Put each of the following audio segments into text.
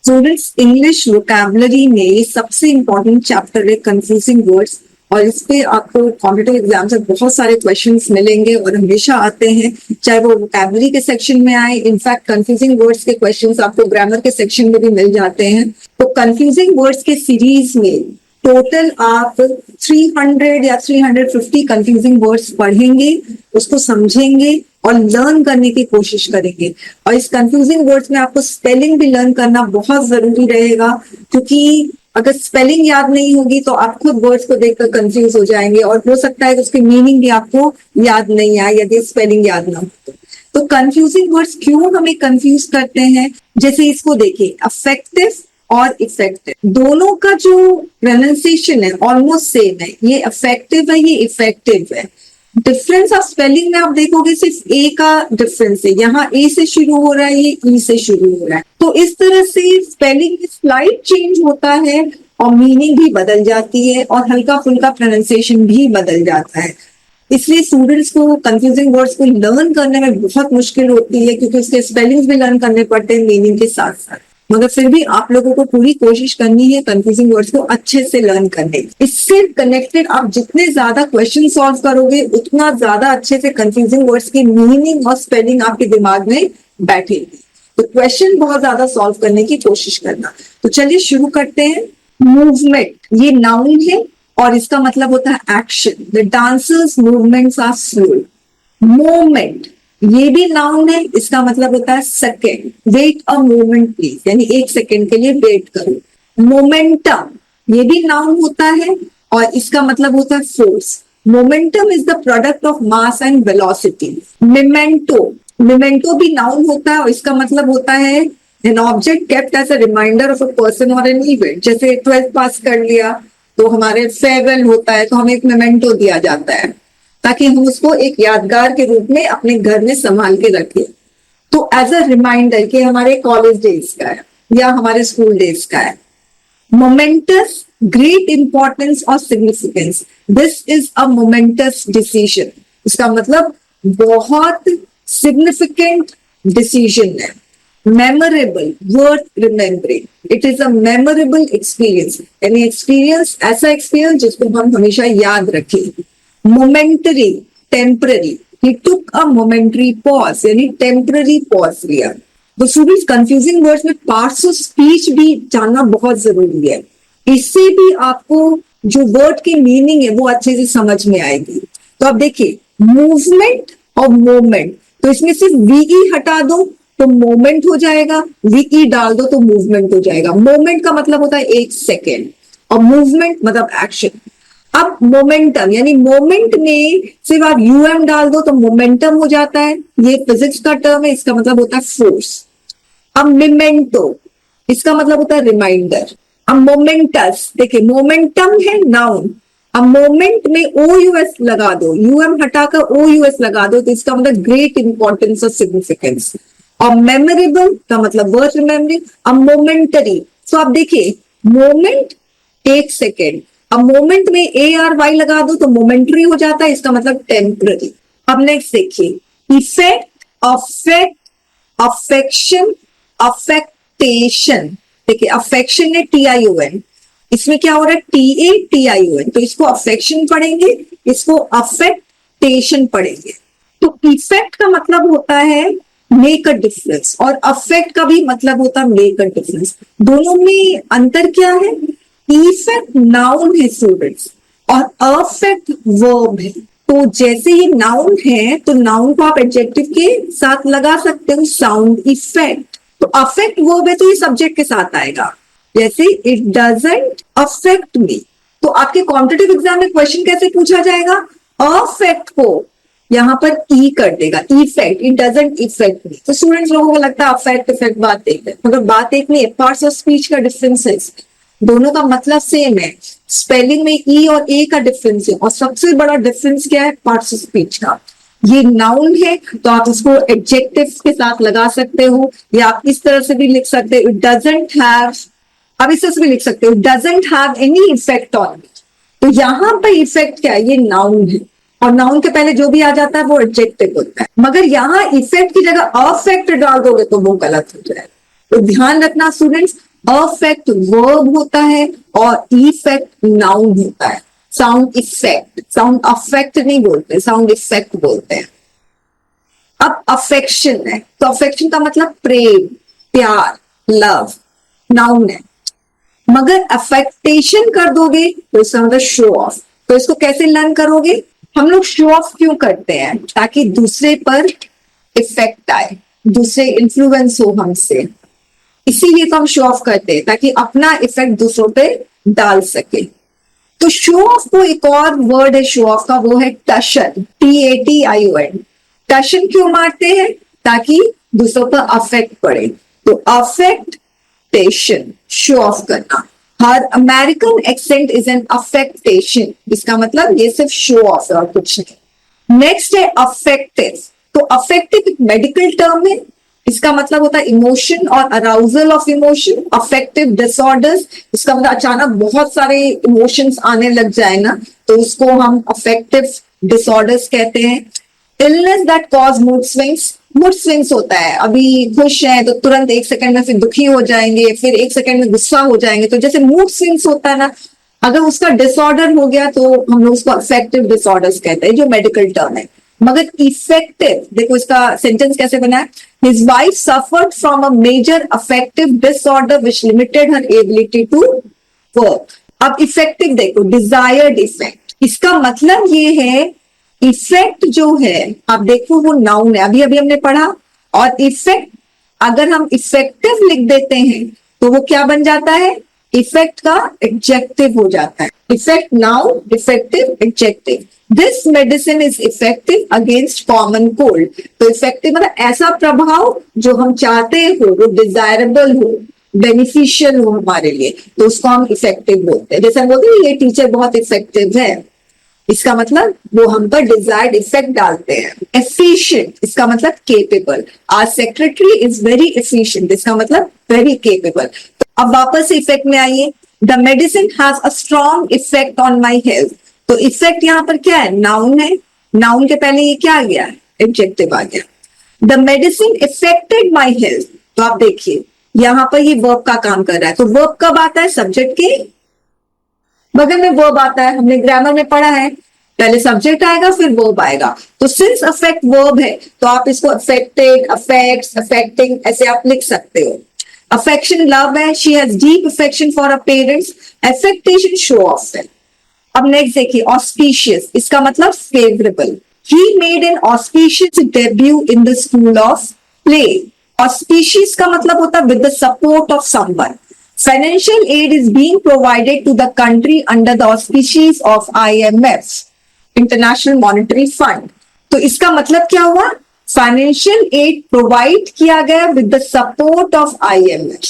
Students, English vocabulary में ये सबसे इंपॉर्टेंट चैप्टर है कंफ्यूजिंग वर्ड्स। और इस पे आपको कॉम्पिटिटिव एग्जाम से बहुत सारे क्वेश्चंस मिलेंगे और हमेशा आते हैं, चाहे वो वोकैबुलरी के सेक्शन में आए। इनफैक्ट कंफ्यूजिंग वर्ड्स के क्वेश्चंस आपको ग्रामर के सेक्शन में भी मिल जाते हैं। तो कंफ्यूजिंग वर्ड्स के सीरीज में टोटल आप 300 या 350 कंफ्यूजिंग वर्ड्स पढ़ेंगे, उसको समझेंगे और लर्न करने की कोशिश करेंगे। और इस कंफ्यूजिंग वर्ड्स में आपको स्पेलिंग भी लर्न करना बहुत जरूरी रहेगा, क्योंकि अगर स्पेलिंग याद नहीं होगी तो आप खुद वर्ड्स को देखकर कंफ्यूज हो जाएंगे और हो सकता है कि उसकी मीनिंग भी आपको याद नहीं आए यदि स्पेलिंग याद ना हो। तो कंफ्यूजिंग वर्ड्स क्यों हमें कंफ्यूज करते हैं, जैसे इसको देखिए, अफेक्टिव और इफेक्टिव, दोनों का जो प्रोनाउंसिएशन है ऑलमोस्ट सेम है। ये अफेक्टिव है, ये इफेक्टिव है। डिफरेंस ऑफ स्पेलिंग में आप देखोगे सिर्फ ए का डिफरेंस है, यहाँ ए से शुरू हो रहा है, ये ई से शुरू हो रहा है। तो इस तरह से स्पेलिंग में स्लाइट चेंज होता है और मीनिंग भी बदल जाती है और हल्का फुल्का प्रोनाउंसिएशन भी बदल जाता है। इसलिए स्टूडेंट्स को कंफ्यूजिंग वर्ड्स को लर्न करने में बहुत मुश्किल होती है, क्योंकि उसके स्पेलिंग्स भी लर्न करने पड़ते हैं मीनिंग के साथ साथ। मगर फिर भी आप लोगों को पूरी कोशिश करनी है कंफ्यूजिंग वर्ड्स को अच्छे से लर्न करने की। इससे कनेक्टेड आप जितने ज्यादा क्वेश्चन सॉल्व करोगे उतना ज्यादा अच्छे से कंफ्यूजिंग वर्ड्स की मीनिंग और स्पेलिंग आपके दिमाग में बैठेगी। तो क्वेश्चन बहुत ज्यादा सॉल्व करने की कोशिश करना। तो चलिए शुरू करते हैं। मूवमेंट, ये नाउन है और इसका मतलब होता है action. The dancers movements are fluid. Moment, ये भी नाउन है, इसका मतलब होता है second. Wait a moment please, यानी एक सेकेंड के लिए वेट करो। मोमेंटम, ये भी नाउन होता है और इसका मतलब होता है force. Momentum is the product of mass and velocity. Memento, memento भी नाउन होता है और इसका मतलब होता है an object kept as a reminder of a person और एन इवेंट। जैसे 12th पास कर लिया तो हमारे फेयरवेल होता है तो हमें एक मेमेंटो दिया जाता है ताकि हम उसको एक यादगार के रूप में अपने घर में संभाल के रखें। तो एज अ रिमाइंडर कि हमारे कॉलेज डेज का है या हमारे स्कूल डेज का है। मोमेंटस, ग्रेट इंपॉर्टेंस और significance. This is a moments decision, इसका मतलब बहुत सिग्निफिकेंट डिसीजन है। Memorable, worth remembering, it is a memorable experience, यानी एक्सपीरियंस, ऐसा एक्सपीरियंस जिसको हम हमेशा याद रखें। Momentary, temporary, he took a momentary pause, यानी टेम्पररी पॉज लिया। तो स्टूडेंट्स, कंफ्यूजिंग वर्ड्स में पार्ट्स ऑफ स्पीच भी जानना बहुत जरूरी है। इससे भी आपको जो वर्ड की मीनिंग है वो अच्छे से समझ में आएगी। तो आप देखिए, मूवमेंट और मोमेंट, तो इसमें सिर्फ वीई हटा दो तो मोमेंट हो जाएगा, वीई डाल दो तो मूवमेंट हो जाएगा। मोमेंट का मतलब होता है एक सेकेंड और मूवमेंट मतलब एक्शन। अब मोमेंटम, यानी मोमेंट में सिर्फ आप यूएम डाल दो तो मोमेंटम हो जाता है, ये फिजिक्स का टर्म है, इसका मतलब होता है फोर्स। अब मेमेंटो, इसका मतलब होता है रिमाइंडर। अब मोमेंटस, देखिए मोमेंटम है नाउन, अब मोमेंट में ओ यूएस लगा दो, यूएम हटाकर ओ यूएस लगा दो तो इसका मतलब ग्रेट इंपॉर्टेंस और सिग्निफिकेंस। और मेमोरेबल का मतलब वर्थ रिमेम्बरिंग। अब मोमेंटरी, तो आप देखिए मोमेंट एक सेकेंड, अब मोमेंट में ए आर वाई लगा दो तो मोमेंटरी हो जाता है, इसका मतलब टेम्पररी। अब नेक्स्ट देखिए, इफेक्ट, अफेक्ट, अफेक्शन, अफेक्टेशन। देखिए अफेक्शन है TION, इसमें क्या हो रहा है TATION, तो इसको अफेक्शन पढ़ेंगे, इसको अफेक्टेशन पढ़ेंगे। तो इफेक्ट का मतलब होता है मेक अ डिफरेंस और अफेक्ट का भी मतलब होता है मेक अ डिफरेंस। दोनों में अंतर क्या है? इफेक्ट नाउन है स्टूडेंट्स और अफेक्ट वर्ब है। तो जैसे ये नाउन है तो नाउन को आप एडजेक्टिव के साथ लगा सकते हो, साउंड इफेक्ट। तो अफेक्ट वर्ब है तो ये सब्जेक्ट के साथ आएगा, जैसे इट डजंट अफेक्ट मी। तो आपके कॉम्पिटिटिव एग्जाम में क्वेश्चन कैसे पूछा जाएगा? अफेक्ट को यहाँ पर ई कर देगा, इफेक्ट, इट डजंट इफेक्ट मी। तो स्टूडेंट्स लोगों को लगता है अफेक्ट इफेक्ट बात एक है, मगर बात एक नहीं है, पार्ट्स ऑफ स्पीच का डिफरेंस है, दोनों का मतलब सेम है। स्पेलिंग में ई और ए का डिफरेंस है और सबसे बड़ा डिफरेंस क्या है? पार्ट्स ऑफ स्पीच का। ये नाउन है तो आप इसको एडजेक्टिव के साथ लगा सकते हो या आप इस तरह से भी लिख सकते हो, इट डजंट हैव, आप इस तरह से भी लिख सकते हो, doesn't have any effect on me. तो यहां पर इफेक्ट क्या है? ये नाउन है और नाउन के पहले जो भी आ जाता है वो एडजेक्टिव होता है, मगर यहाँ इफेक्ट की जगह अफेक्ट डाल दोगे तो वो गलत हो जाएगा। तो ध्यान रखना स्टूडेंट्स, अफेक्ट वर्ब होता है और इफेक्ट नाउन होता है। साउंड इफेक्ट, साउंड अफेक्ट नहीं बोलते, साउंड इफेक्ट बोलते हैं। अब अफेक्शन है, तो अफेक्शन का मतलब प्रेम, प्यार, लव, नाउन है। मगर अफेक्टेशन कर दोगे तो इसका मतलब शो ऑफ। तो इसको कैसे लर्न करोगे? हम लोग शो ऑफ क्यों करते हैं? ताकि दूसरे पर इफेक्ट आए, दूसरे इन्फ्लुएंस हो हमसे, इसीलिए तो हम शो ऑफ करते हैं, ताकि अपना इफेक्ट दूसरों पे डाल सके। तो शो ऑफ को एक और वर्ड है शो ऑफ का, वो है टशन, TATION। टशन क्यों मारते हैं? ताकि दूसरों पर अफेक्ट पड़े। तो अफेक्टेशन, शो ऑफ करना। हर American accent is an affectation, इसका मतलब ये सिर्फ शो ऑफ है और कुछ नहीं। नेक्स्ट है अफेक्टिव। तो अफेक्टिव एक मेडिकल टर्म है, इसका मतलब होता है इमोशन और arousal of emotion. Affective disorders, इसका मतलब अचानक बहुत सारे इमोशंस आने लग जाए ना, तो उसको हम अफेक्टिव डिसऑर्डर्स कहते हैं। Illness that cause mood swings, mood swings होता है, अभी खुश हैं तो तुरंत एक सेकंड में फिर दुखी हो जाएंगे, फिर एक सेकंड में गुस्सा हो जाएंगे, तो जैसे मूड स्विंग्स होता है ना, अगर उसका डिसऑर्डर हो गया तो हम लोग उसको अफेक्टिव डिसऑर्डर्स कहते हैं, जो मेडिकल टर्म है। मगर इफेक्टिव, देखो इसका सेंटेंस कैसे बना है, his wife suffered from a major affective disorder which limited her ability to work. अब इफेक्टिव देखो, डिजायर्ड इफेक्ट, इसका मतलब ये है इफेक्ट जो है, आप देखो वो नाउन है, अभी अभी हमने पढ़ा। और इफेक्ट अगर हम इफेक्टिव लिख देते हैं तो वो क्या बन जाता है? इफेक्ट का एडजेक्टिव हो जाता है। Effect noun, effective adjective. This medicine is effective against common cold. तो इफेक्टिव मतलब ऐसा प्रभाव जो हम चाहते हो, वो डिजायरेबल हो, बेनिफिशियल हो हमारे लिए, तो उसको हम इफेक्टिव बोलते हैं। जैसे हम बोलते हैं ये टीचर बहुत इफेक्टिव है, इसका मतलब वो हम पर डिजायर्ड इफेक्ट डालते हैं। एफिशिएंट, इसका मतलब capable. Our secretary is very efficient, इसका मतलब वेरी केपेबल। तो अब वापस से इफेक्ट में आइए। The medicine has a strong effect on my health. तो इफेक्ट यहाँ पर क्या है? नाउन है। नाउन के पहले ये क्या आ गया? एडजेक्टिव आ गया। The medicine affected my health. तो आप देखिए यहां पर ये वर्ब का काम कर रहा है। तो वर्ब कब आता है? सब्जेक्ट के बगल में वर्ब आता है, हमने ग्रामर में पढ़ा है, पहले सब्जेक्ट आएगा फिर वर्ब आएगा। तो सिंस अफेक्ट वर्ब है तो आप इसको अफेक्टेड, अफेक्ट्स, अफेक्टिंग ऐसे आप लिख सकते हो। अफेक्शन लव है, she has deep affection for a parents. Affectation show of है। अब नेक्स्ट देखिए, ऑस्पिशियस, इसका मतलब favourable. He made an auspicious debut in the school of play. Auspicious का मतलब होता है with the support of someone. Financial aid is being provided to the country under the auspices of IMF, International Monetary Fund. तो इसका मतलब क्या हुआ? Financial aid provide किया गया with the support of IMF।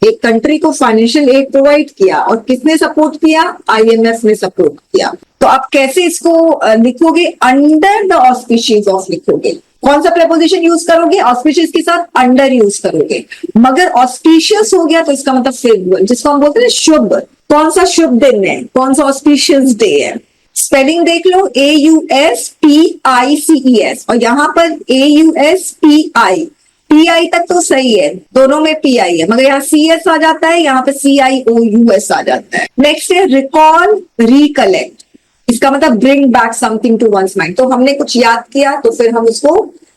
एक कंट्री को फाइनेंशियल एड प्रोवाइड किया और किसने सपोर्ट किया? IMF ने सपोर्ट किया। तो आप कैसे इसको लिखोगे? अंडर द ऑस्पिशियस ऑफ लिखोगे। कौन सा प्रेपोजिशन यूज करोगे? ऑस्पिशियस के साथ अंडर यूज करोगे। मगर ऑस्पिशियस हो गया तो इसका मतलब फेवरेबल, जिसको हम बोलते हैं शुभ। कौन सा शुभ दिन है? कौन सा ऑस्पिशियस डे है? स्पेलिंग देख लो, AUSPICES, और यहाँ पर AUSPI। PI तक तो सही है, दोनों में PI है, मगर यहाँ CS आ जाता है, यहाँ पे CIOUS आ जाता है। नेक्स्ट है रिकॉल, रिकलेक्ट, इसका मतलब bring back something to one's mind. तो हमने कुछ याद किया तो फिर हम उसको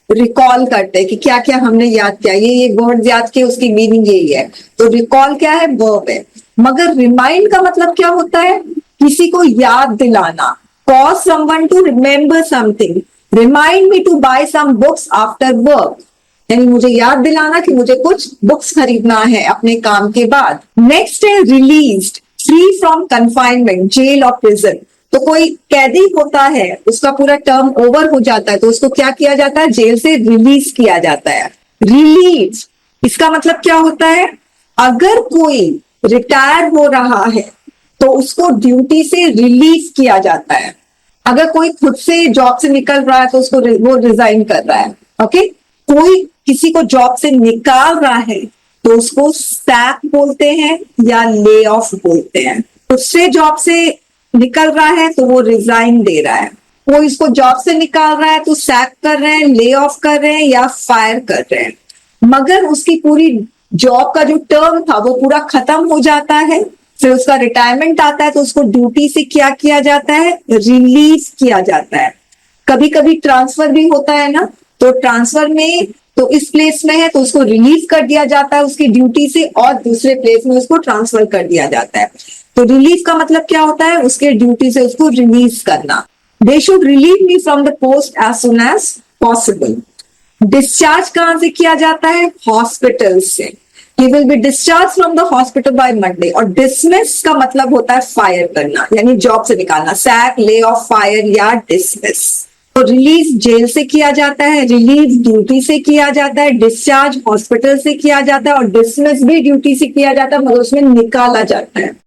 रिकॉल करते हैं कि क्या क्या हमने याद किया, ये वर्ड याद किया, उसकी मीनिंग यही है। तो रिकॉल क्या है? वर्ब है। मगर रिमाइंड का मतलब क्या होता है? किसी को याद दिलाना। Cause someone to remember something. Remind me to buy some books after work, यानी मुझे याद दिलाना कि मुझे कुछ बुक्स खरीदना है अपने काम के बाद। नेक्स्ट है released, free from confinement, jail और प्रिजन। तो कोई कैदी होता है, उसका पूरा टर्म ओवर हो जाता है, तो उसको क्या किया जाता है? जेल से रिलीज किया जाता है। रिलीज, इसका मतलब क्या होता है? अगर कोई रिटायर हो रहा है तो उसको ड्यूटी से रिलीव किया जाता है। अगर कोई खुद से जॉब से निकल रहा है तो उसको वो रिजाइन कर रहा है। ओके, कोई किसी को जॉब से निकाल रहा है तो उसको सैक बोलते हैं या ले ऑफ बोलते हैं। उससे जॉब से निकल रहा है तो वो रिजाइन दे रहा है। वो इसको जॉब से निकाल रहा है तो सैक कर रहे हैं, ले ऑफ कर रहे हैं या फायर कर रहे हैं। मगर उसकी पूरी जॉब का जो टर्म था वो पूरा खत्म हो जाता है, फिर उसका रिटायरमेंट आता है, तो उसको ड्यूटी से क्या किया जाता है, रिलीज किया जाता है। कभी कभी ट्रांसफर भी होता है ना, तो ट्रांसफर में तो इस प्लेस में है तो उसको रिलीव कर दिया जाता है उसकी ड्यूटी से, और दूसरे प्लेस में उसको ट्रांसफर कर दिया जाता है। तो रिलीव का मतलब क्या होता है, उसके ड्यूटी से उसको रिलीज करना। They should relieve me from the post as soon as possible. Discharge कहां से किया जाता है, हॉस्पिटल से। He will be discharge from the hospital by Monday. और डिसमिस का मतलब होता है फायर करना, यानी जॉब से निकालना, सैक, ले ऑफ, फायर या डिसमिस। तो रिलीज जेल से किया जाता है, रिलीज ड्यूटी से किया जाता है, डिस्चार्ज हॉस्पिटल से किया जाता है, और डिसमिस भी ड्यूटी से किया जाता है, मतलब उसमें निकाला जाता है।